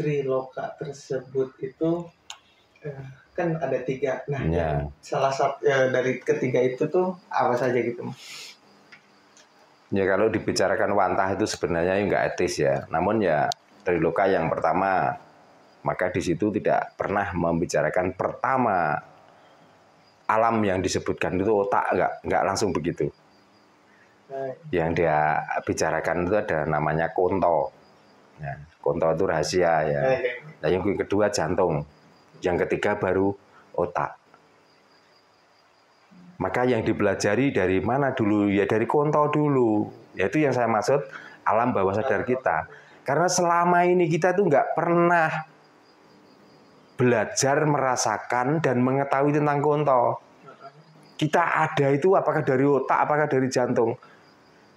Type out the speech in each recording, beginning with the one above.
triloka tersebut itu kan ada 3. Nah, salah satu dari ketiga itu tuh apa saja gitu? Ya kalau dibicarakan wantah itu sebenarnya nggak etis ya. Namun ya triloka yang pertama, maka di situ tidak pernah membicarakan pertama alam yang disebutkan itu otak, nggak langsung begitu. Yang dia bicarakan itu ada namanya konto. Ya, konto itu rahasia ya. Nah, yang kedua jantung, yang ketiga baru otak. Maka yang dipelajari dari mana dulu? Ya dari konto dulu. Yaitu yang saya maksud alam bawah sadar kita. Karena selama ini kita tuh nggak pernah belajar merasakan dan mengetahui tentang konto. Kita ada itu apakah dari otak, apakah dari jantung?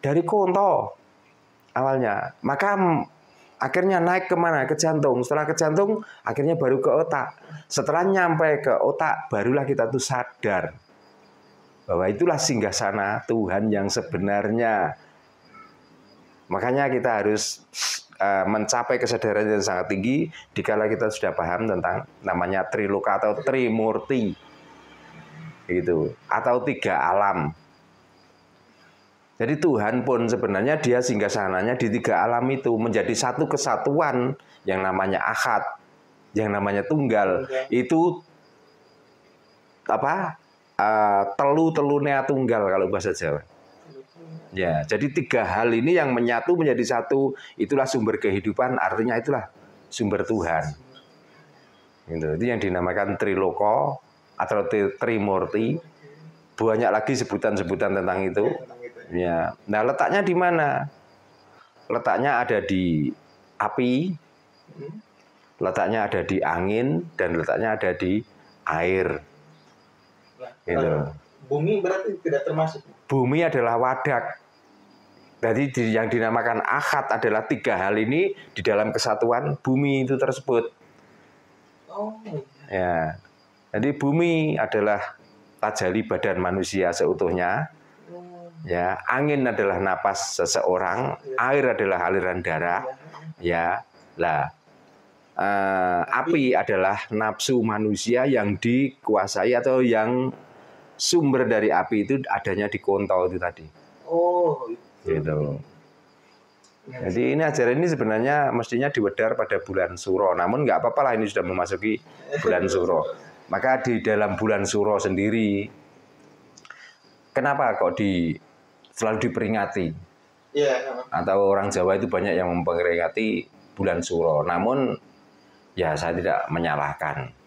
Dari konto awalnya. Maka akhirnya naik kemana? Ke jantung. Setelah ke jantung, akhirnya baru ke otak. Setelah nyampe ke otak, barulah kita tuh sadar bahwa itulah singgasana Tuhan yang sebenarnya. Makanya kita harus mencapai kesadaran yang sangat tinggi dikala kita sudah paham tentang namanya triloka atau trimurti, gitu, atau 3 alam. Jadi Tuhan pun sebenarnya dia singgasananya di 3 alam itu menjadi satu kesatuan yang namanya ahad, yang namanya tunggal. Itu apa? Telu-telunea tunggal kalau bahasa Jawa. Ya, jadi 3 hal ini yang menyatu menjadi satu, itulah sumber kehidupan, artinya itulah sumber Tuhan. Itu yang dinamakan triloko atau trimurti. Banyak lagi sebutan-sebutan tentang itu. Ya, nah letaknya di mana? Letaknya ada di api, letaknya ada di angin, dan letaknya ada di air. Gitu. Bumi berarti tidak termasuk? Bumi adalah wadak. Jadi yang dinamakan ahad adalah 3 hal ini di dalam kesatuan bumi itu tersebut. Ya, jadi bumi adalah tajali badan manusia seutuhnya. Ya, angin adalah napas seseorang, air adalah aliran darah. Ya, lah. Api adalah nafsu manusia yang dikuasai atau yang sumber dari api itu adanya di konto itu tadi. Gitu. Jadi ini ajaran ini sebenarnya mestinya diwedar pada bulan Suro. Namun nggak apa-apa lah, ini sudah memasuki bulan Suro. Maka di dalam bulan Suro sendiri, kenapa kok selalu diperingati? Atau orang Jawa itu banyak yang memperingati bulan Suro. Namun ya saya tidak menyalahkan.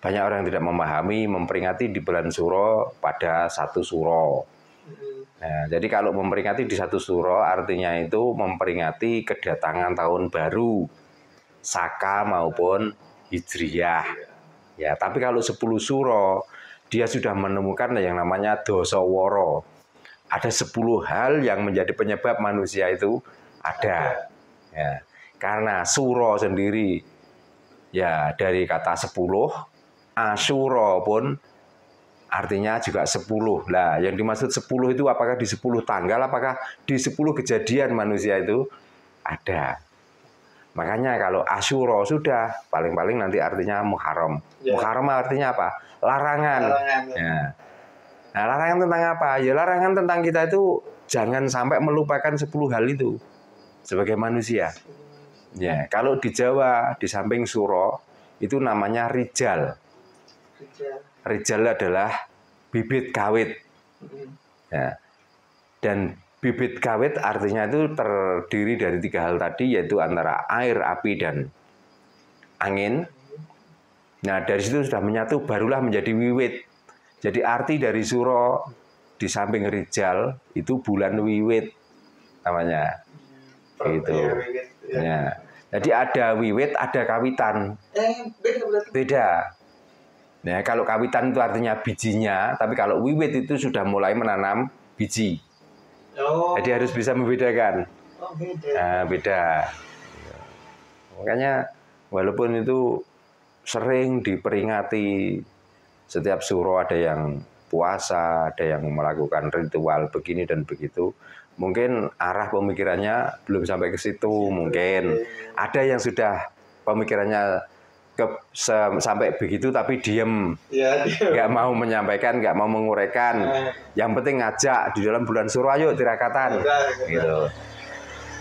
Banyak orang yang tidak memahami memperingati di bulan Suro pada 1 Suro. Nah, jadi kalau memperingati di 1 Suro artinya itu memperingati kedatangan tahun baru Saka maupun Hijriyah. Ya, tapi kalau 10 Suro dia sudah menemukan yang namanya Dosaworo. Ada 10 hal yang menjadi penyebab manusia itu ada. Ya, karena Suro sendiri ya dari kata 10, Asyuro pun artinya juga 10. Lah, yang dimaksud 10 itu apakah di 10 tanggal, apakah di 10 kejadian manusia itu ada. Makanya kalau Asyuro sudah, paling-paling nanti artinya Muharram. Muharram artinya apa? Larangan. Ya. Nah, larangan tentang apa? Ya larangan tentang kita itu jangan sampai melupakan 10 hal itu sebagai manusia. Ya, kalau di Jawa di samping Suro itu namanya Rijal. Rijal adalah bibit kawit. Ya. Dan bibit kawit artinya itu terdiri dari 3 hal tadi, yaitu antara air, api, dan angin. Nah, dari situ sudah menyatu, barulah menjadi wiwit. Jadi arti dari Suro di samping Rijal itu bulan wiwit namanya. Gitu. Ya. Jadi ada wiwit, ada kawitan. Beda. Nah, kalau kawitan itu artinya bijinya, tapi kalau wiwit itu sudah mulai menanam biji. Jadi harus bisa membedakan. Nah, beda. Makanya walaupun itu sering diperingati setiap Suro, ada yang puasa, ada yang melakukan ritual begini dan begitu, mungkin arah pemikirannya belum sampai ke situ. Mungkin ada yang sudah pemikirannya sampai begitu tapi diem, nggak mau menyampaikan, nggak mau menguraikan. Yang penting ngajak di dalam bulan Suro, ayo tirakatan, gitu.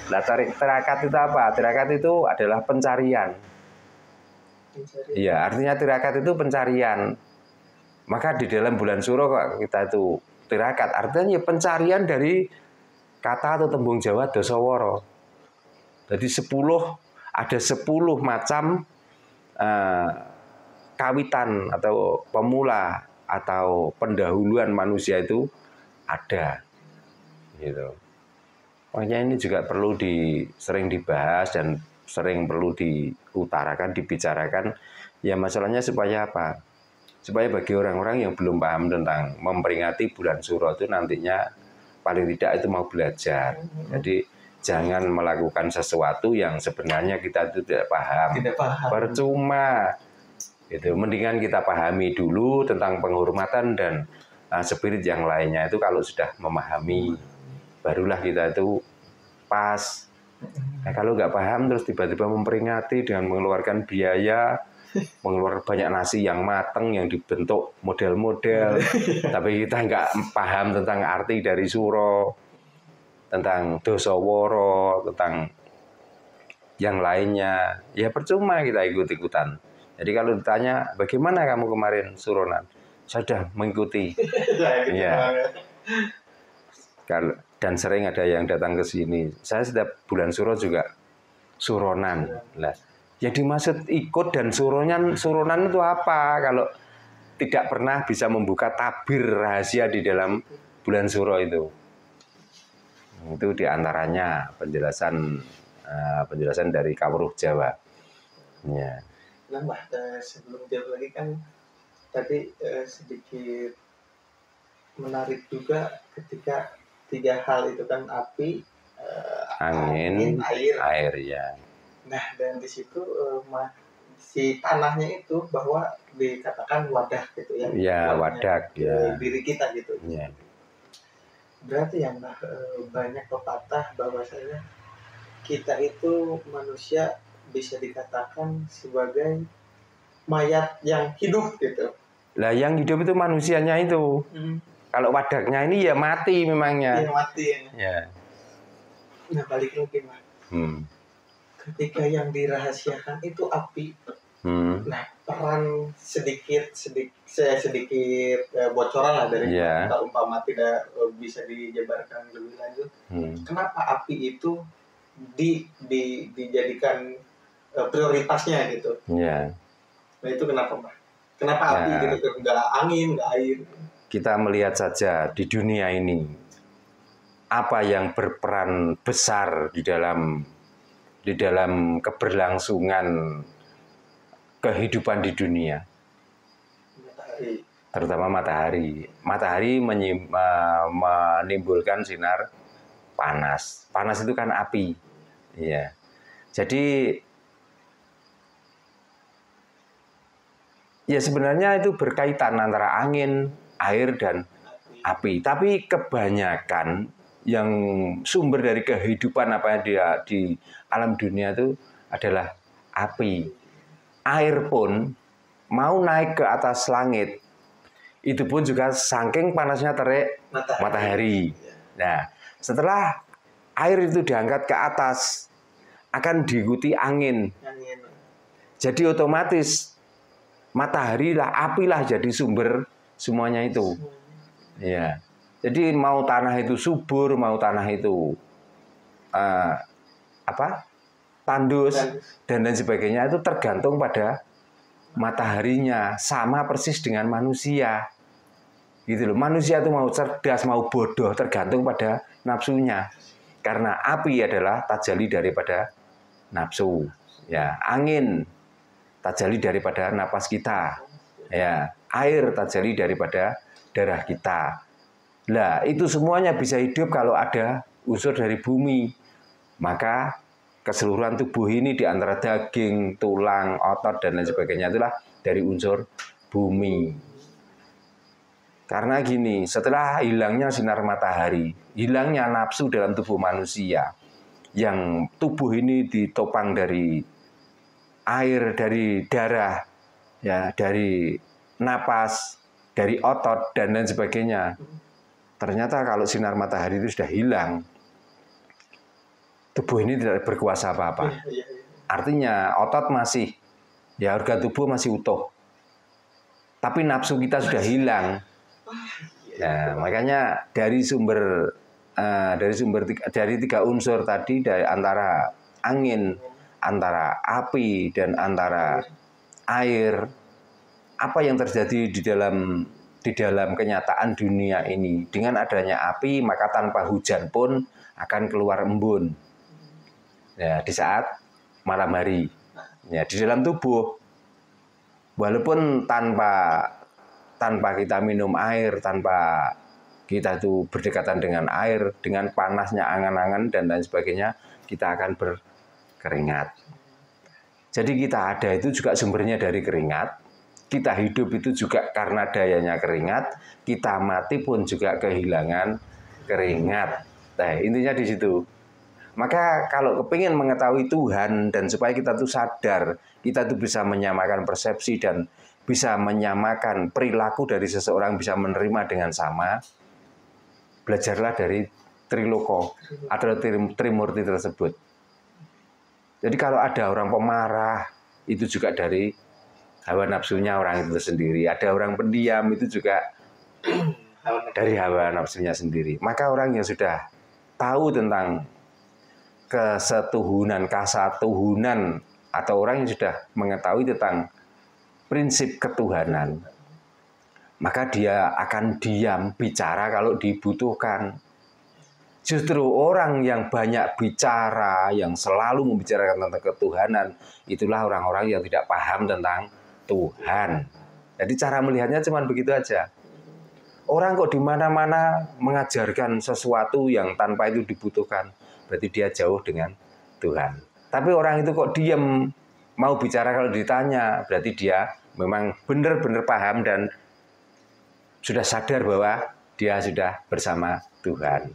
Nah, tirakat itu apa? Tirakat itu adalah pencarian. Iya, artinya tirakat itu pencarian. Maka di dalam bulan Suro kita itu tirakat, artinya pencarian dari kata atau tembung Jawa Dasawara. Jadi ada 10 macam kawitan atau pemula atau pendahuluan manusia itu ada, gitu. Makanya ini juga perlu sering dibahas dan sering perlu diutarakan, dibicarakan. Ya masalahnya supaya apa? Supaya bagi orang-orang yang belum paham tentang memperingati bulan Suro itu nantinya paling tidak itu mau belajar. Jadi jangan melakukan sesuatu yang sebenarnya kita itu tidak paham. Percuma. Itu mendingan kita pahami dulu tentang penghormatan dan spirit yang lainnya itu kalau sudah memahami barulah kita itu pas. Nah, kalau nggak paham terus tiba-tiba memperingati dengan mengeluarkan biaya, mengeluarkan banyak nasi yang matang yang dibentuk model-model, tapi kita nggak paham tentang arti dari Suro, tentang Dasawara, tentang yang lainnya, ya percuma kita ikut-ikutan. Jadi kalau ditanya, bagaimana kamu kemarin suronan? Saya sudah mengikuti. Ya. Dan sering ada yang datang ke sini. Saya setiap bulan Suro juga suronan. Nah, yang dimaksud ikut dan suronan itu apa? Kalau tidak pernah bisa membuka tabir rahasia di dalam bulan Suro itu. Itu diantaranya penjelasan dari Kawruh Jawa. Ya. Nah, Mbah, sebelum jauh lagi kan tadi sedikit menarik juga ketika 3 hal itu kan api, angin, air ya. Nah, dan di situ si tanahnya itu bahwa dikatakan wadah gitu ya. Ya, wadah ya. Diri kita gitu. Ya. Berarti ya Mbah, banyak pepatah bahwasanya kita itu manusia bisa dikatakan sebagai mayat yang hidup gitu. Lah yang hidup itu manusianya itu. Kalau wadaknya ini ya mati memangnya. Iya mati ya. Ya. Nah balik lagi Mas. Ketika yang dirahasiakan itu api. Nah peran sedikit bocoran lah dari kita umpama tidak bisa dijabarkan lebih lanjut. Kenapa api itu dijadikan prioritasnya gitu? Ya. Nah itu kenapa Mbak? Kenapa api gitu? Nggak angin, nggak air? Kita melihat saja di dunia ini apa yang berperan besar di dalam keberlangsungan kehidupan di dunia. Matahari. Terutama matahari. Matahari menimbulkan sinar panas. Panas itu kan api. Iya. Jadi ya sebenarnya itu berkaitan antara angin, air dan api. Tapi kebanyakan yang sumber dari kehidupan apa yang di alam dunia itu adalah api. Air pun mau naik ke atas langit, itu pun juga saking panasnya terik matahari. Nah, setelah air itu diangkat ke atas, akan diikuti angin. Jadi otomatis matahari lah, api lah jadi sumber semuanya itu. Ya. Jadi mau tanah itu subur, mau tanah itu tandus dan lain sebagainya itu tergantung pada mataharinya. Sama persis dengan manusia. Gitu loh. Manusia itu mau cerdas, mau bodoh tergantung pada nafsunya. Karena api adalah tajalli daripada nafsu. Ya, angin tajalli daripada napas kita. Ya, air tajalli daripada darah kita. Lah, itu semuanya bisa hidup kalau ada unsur dari bumi. Maka keseluruhan tubuh ini di antara daging, tulang, otot dan lain sebagainya itulah dari unsur bumi. Karena gini, setelah hilangnya sinar matahari, hilangnya nafsu dalam tubuh manusia, yang tubuh ini ditopang dari air, dari darah, ya, dari napas, dari otot dan lain sebagainya. Ternyata kalau sinar matahari itu sudah hilang, tubuh ini tidak berkuasa apa-apa. Artinya otot masih, ya, organ tubuh masih utuh. Tapi nafsu kita sudah hilang. Nah, makanya dari tiga unsur tadi, dari antara angin, antara api, dan antara air, apa yang terjadi di dalam kenyataan dunia ini? Dengan adanya api, maka tanpa hujan pun akan keluar embun. Ya, di saat malam hari. Ya, di dalam tubuh, walaupun tanpa kita minum air, tanpa kita itu berdekatan dengan air, dengan panasnya angan-angan dan lain sebagainya, kita akan berkeringat. Jadi kita ada itu juga sumbernya dari keringat, kita hidup itu juga karena dayanya keringat, kita mati pun juga kehilangan keringat. Nah, intinya di situ. Maka kalau kepingin mengetahui Tuhan dan supaya kita tuh sadar, kita tuh bisa menyamakan persepsi dan bisa menyamakan perilaku dari seseorang, bisa menerima dengan sama, belajarlah dari Triloko atau Trimurti tersebut. Jadi kalau ada orang pemarah, itu juga dari hawa nafsunya orang itu sendiri. Ada orang pendiam, itu juga dari hawa nafsunya sendiri. Maka orang yang sudah tahu tentang kesetuhunan, kasatuhunan, atau orang yang sudah mengetahui tentang prinsip ketuhanan, maka dia akan diam bicara kalau dibutuhkan. Justru orang yang banyak bicara, yang selalu membicarakan tentang ketuhanan, itulah orang-orang yang tidak paham tentang Tuhan. Jadi cara melihatnya cuma begitu aja. Orang kok di mana-mana mengajarkan sesuatu yang tanpa itu dibutuhkan, berarti dia jauh dengan Tuhan. Tapi orang itu kok diam, mau bicara kalau ditanya, berarti dia memang benar-benar paham dan sudah sadar bahwa dia sudah bersama Tuhan.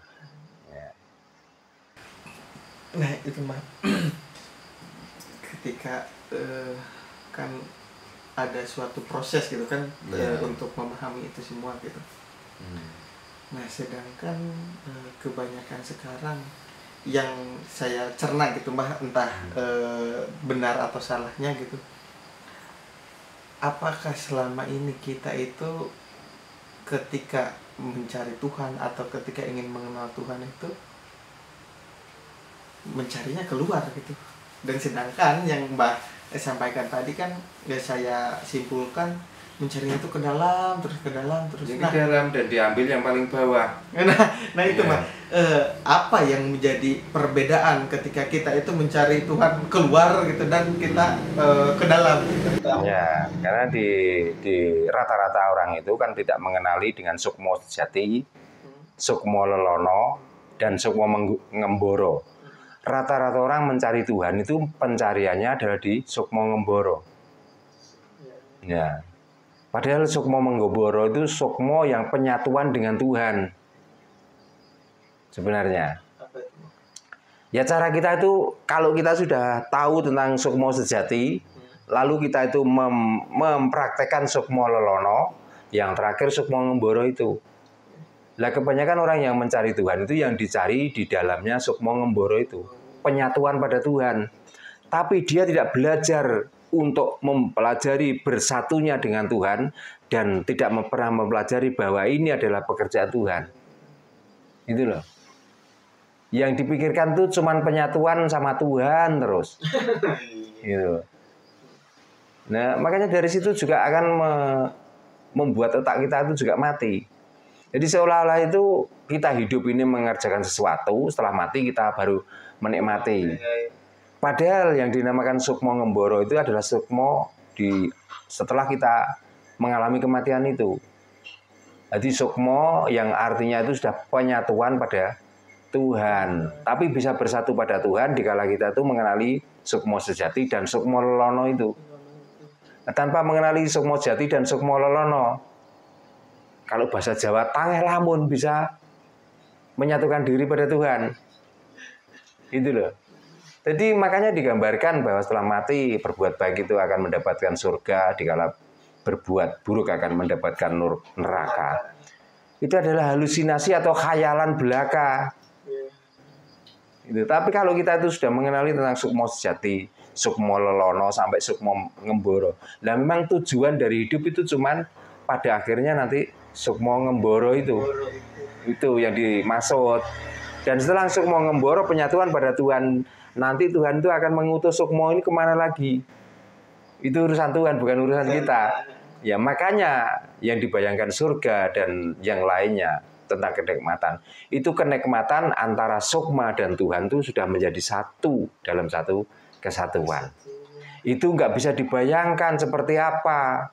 Nah itu mah ketika kan ada suatu proses gitu kan, untuk memahami itu semua gitu. Nah sedangkan kebanyakan sekarang yang saya cerna gitu mbah, entah benar atau salahnya gitu, apakah selama ini kita itu ketika mencari Tuhan atau ketika ingin mengenal Tuhan itu mencarinya keluar gitu, dan sedangkan yang mbah sampaikan tadi kan ya saya simpulkan mencarinya itu ke dalam terus ke dalam dan diambil yang paling bawah. Nah itu mah apa yang menjadi perbedaan ketika kita itu mencari Tuhan keluar gitu dan kita ke dalam gitu. Ya, karena di rata-rata orang itu kan tidak mengenali dengan sukmo sejati, sukmo lelono, dan sukmo ngemboro. Rata-rata orang mencari Tuhan itu pencariannya adalah di sukmo ngemboro. Ya. Padahal sukmo menggoboro itu sukmo yang penyatuan dengan Tuhan. Sebenarnya. Ya cara kita itu, kalau kita sudah tahu tentang sukmo sejati, lalu kita itu mempraktekkan sukmo lelono, yang terakhir sukmo ngemboro itu. Lah kebanyakan orang yang mencari Tuhan itu yang dicari di dalamnya sukmo ngemboro itu. Penyatuan pada Tuhan. Tapi dia tidak belajar untuk mempelajari bersatunya dengan Tuhan dan tidak pernah mempelajari bahwa ini adalah pekerjaan Tuhan. Itu loh. Yang dipikirkan tuh cuman penyatuan sama Tuhan terus. Gitu. Nah, makanya dari situ juga akan membuat otak kita itu juga mati. Jadi seolah-olah itu kita hidup ini mengerjakan sesuatu, setelah mati kita baru menikmati. Padahal yang dinamakan sukmo ngemboro itu adalah sukmo setelah kita mengalami kematian itu. Jadi sukmo yang artinya itu sudah penyatuan pada Tuhan. Tapi bisa bersatu pada Tuhan dikala kita itu mengenali sukmo sejati dan sukmo lelono itu. Nah, tanpa mengenali sukmo sejati dan sukmo lelono, kalau bahasa Jawa tangeh lamun bisa menyatukan diri pada Tuhan. Itu loh. Jadi makanya digambarkan bahwa setelah mati berbuat baik itu akan mendapatkan surga, dikala berbuat buruk akan mendapatkan neraka. Itu adalah halusinasi atau khayalan belaka. Gitu. Tapi kalau kita itu sudah mengenali tentang sukmo sejati, sukmo lelono sampai sukmo ngemboro. Nah memang tujuan dari hidup itu cuman pada akhirnya nanti sukmo ngemboro itu yang dimaksud. Dan setelah sukmo ngemboro penyatuan pada Tuhan, nanti Tuhan itu akan mengutus sukmo ini kemana lagi? Itu urusan Tuhan, bukan urusan kita. Ya makanya yang dibayangkan surga dan yang lainnya tentang kenikmatan. Itu kenikmatan antara sukma dan Tuhan itu sudah menjadi satu dalam satu kesatuan. Itu nggak bisa dibayangkan seperti apa.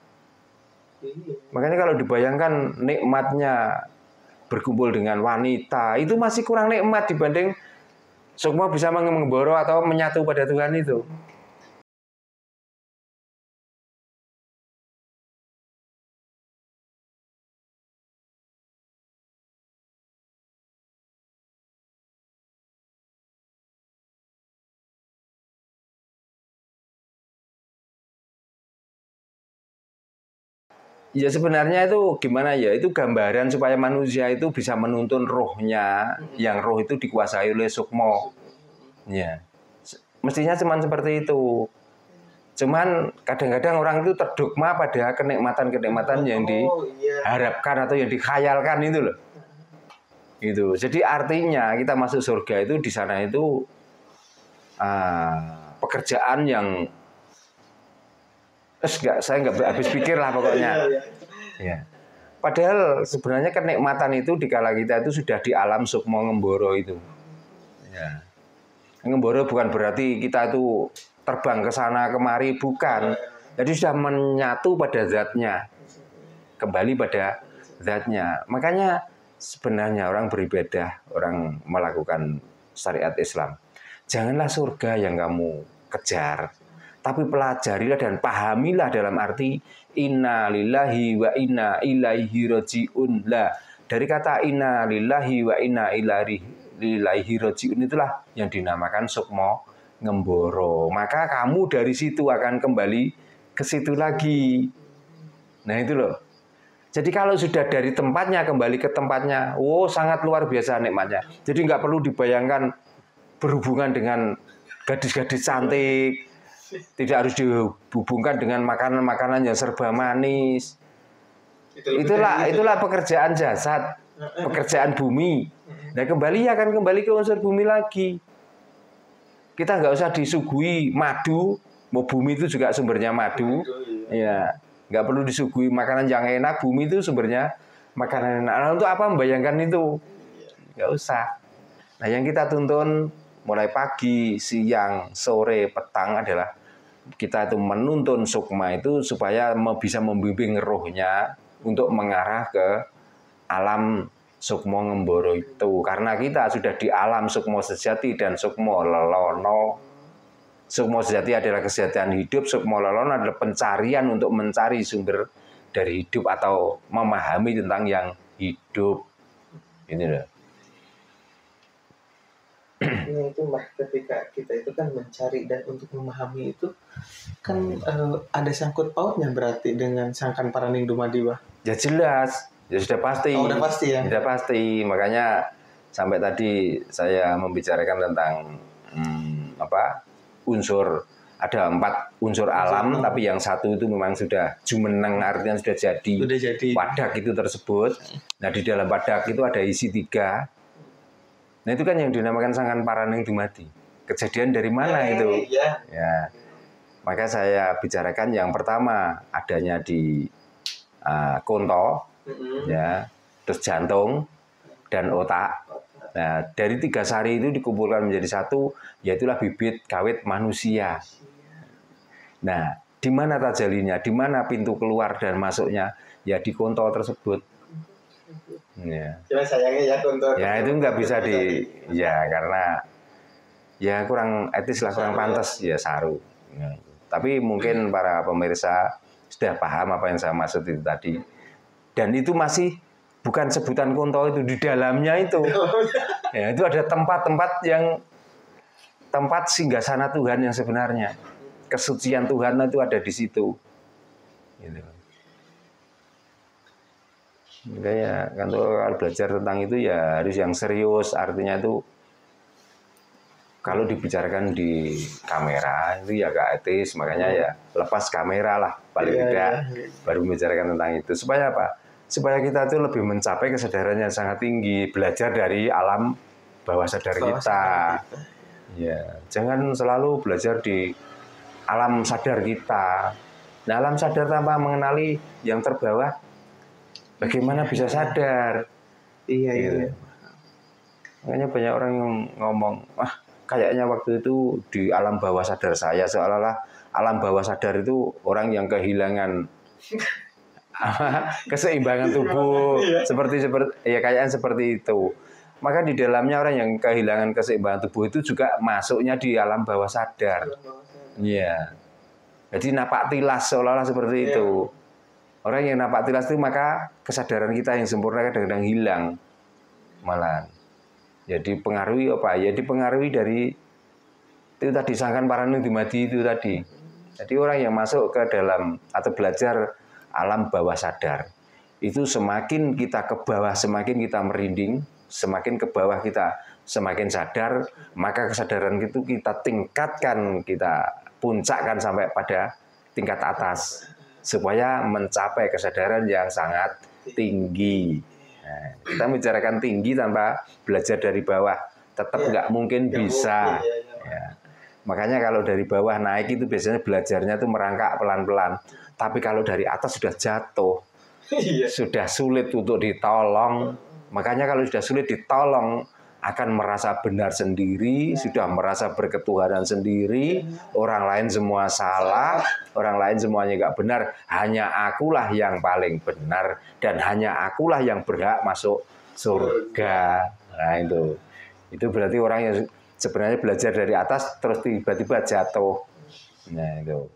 Makanya kalau dibayangkan nikmatnya berkumpul dengan wanita, itu masih kurang nikmat dibanding sukma bisa mengemboro atau menyatu pada Tuhan itu. Ya sebenarnya itu gimana ya, itu gambaran supaya manusia itu bisa menuntun rohnya, yang roh itu dikuasai oleh sukmo. Ya, mestinya cuman seperti itu. Cuman kadang-kadang orang itu terdogma pada kenikmatan-kenikmatan yang diharapkan atau yang dikhayalkan itu loh. Gitu. Jadi artinya kita masuk surga itu di sana itu pekerjaan yang saya nggak habis pikir lah pokoknya. Ya. Padahal sebenarnya kenikmatan itu dikala kita itu sudah di alam sukmo ngemboro itu. Ya. Ngemboro bukan berarti kita itu terbang ke sana kemari, bukan. Jadi sudah menyatu pada zatnya, kembali pada zatnya. Makanya sebenarnya orang beribadah, orang melakukan syariat Islam, janganlah surga yang kamu kejar, tapi pelajarilah dan pahamilah dalam arti inna lillahi wa inna ilaihi raji'un. Lah, dari kata inna lillahi wa inna ilaihi raji'un itulah yang dinamakan sukmo ngemboro. Maka kamu dari situ akan kembali ke situ lagi. Nah itu loh. Jadi kalau sudah dari tempatnya kembali ke tempatnya, sangat luar biasa nikmatnya. Jadi nggak perlu dibayangkan berhubungan dengan gadis-gadis cantik, tidak harus dihubungkan dengan makanan-makanan yang serba manis. Itulah pekerjaan jasad, pekerjaan bumi. Nah kembali akan kembali ke unsur bumi lagi. Kita nggak usah disuguhi madu, mau bumi itu juga sumbernya madu, ya. Nggak perlu disuguhi makanan yang enak, bumi itu sumbernya makanan enak. Nah, untuk apa membayangkan itu? Nggak usah. Nah, yang kita tuntun mulai pagi, siang, sore, petang adalah kita itu menuntun sukma itu supaya bisa membimbing rohnya untuk mengarah ke alam sukmo ngemboro itu. Karena kita sudah di alam sukmo sejati dan sukmo lelono. Sukmo sejati adalah kesejahteraan hidup, sukmo lelono adalah pencarian untuk mencari sumber dari hidup atau memahami tentang yang hidup. Ini loh. Nah itu Mbah, ketika kita itu kan mencari dan untuk memahami itu kan ada sangkut pautnya berarti dengan Sangkan Paraning Dumadiwa. Ya jelas, ya sudah pasti. Oh, udah pasti ya. Sudah pasti, makanya sampai tadi saya membicarakan tentang unsur, ada 4 unsur alam, tapi yang satu itu memang sudah jumeneng, artinya sudah jadi wadak itu tersebut. Nah di dalam wadak itu ada isi 3. Nah itu kan yang dinamakan Sangkan Paraning Dumadi. Kejadian dari mana itu? Ya, maka saya bicarakan yang pertama adanya di konto, ya, terus jantung dan otak. Nah, dari 3 sari itu dikumpulkan menjadi satu, yaitulah bibit kawit manusia. Nah, di mana tajalinya, di mana pintu keluar dan masuknya? Ya di konto tersebut. Ya. Cuma sayangnya ya konto. Ya itu nggak bisa ya karena ya kurang etis lah, kurang pantas ya saru. Ya. Tapi mungkin para pemirsa sudah paham apa yang saya maksud itu tadi. Dan itu masih bukan sebutan konto itu, di dalamnya itu. Ya, itu ada tempat-tempat yang tempat singgasana Tuhan yang sebenarnya. Kesucian Tuhan itu ada di situ. Gitu. Makanya kalau belajar tentang itu ya harus yang serius, artinya itu kalau dibicarakan di kamera itu ya gak etis, makanya ya lepas kamera lah paling tidak baru membicarakan tentang itu. Supaya apa? Supaya kita itu lebih mencapai kesadaran yang sangat tinggi, belajar dari alam bawah sadar kita. Ya, jangan selalu belajar di alam sadar kita. Nah, alam sadar tanpa mengenali yang terbawah, bagaimana bisa sadar? Iya. Makanya banyak orang yang ngomong, kayaknya waktu itu di alam bawah sadar saya, seolah-olah alam bawah sadar itu orang yang kehilangan keseimbangan tubuh, seperti ya kayaknya seperti itu. Maka di dalamnya orang yang kehilangan keseimbangan tubuh itu juga masuknya di alam bawah sadar. Iya. Jadi napak tilas seolah-olah seperti itu. Orang yang napak tilas itu maka kesadaran kita yang sempurna kadang-kadang hilang malah. Ya dipengaruhi apa? Ya dipengaruhi dari itu tadi sangkan paranu dimadi itu tadi. Jadi orang yang masuk ke dalam atau belajar alam bawah sadar itu semakin kita ke bawah semakin kita merinding, semakin ke bawah kita semakin sadar, maka kesadaran itu kita tingkatkan, kita puncakkan sampai pada tingkat atas supaya mencapai kesadaran yang sangat tinggi. Nah, kita membicarakan tinggi tanpa belajar dari bawah, tetap nggak mungkin bisa. Ya. Makanya kalau dari bawah naik itu biasanya belajarnya itu merangkak pelan-pelan. Tapi kalau dari atas sudah jatuh, sudah sulit untuk ditolong. Makanya kalau sudah sulit ditolong, akan merasa benar sendiri, sudah merasa berketuhanan sendiri, orang lain semua salah, orang lain semuanya nggak benar, hanya akulah yang paling benar, dan hanya akulah yang berhak masuk surga. Nah itu berarti orang yang sebenarnya belajar dari atas terus tiba-tiba jatuh. Nah itu.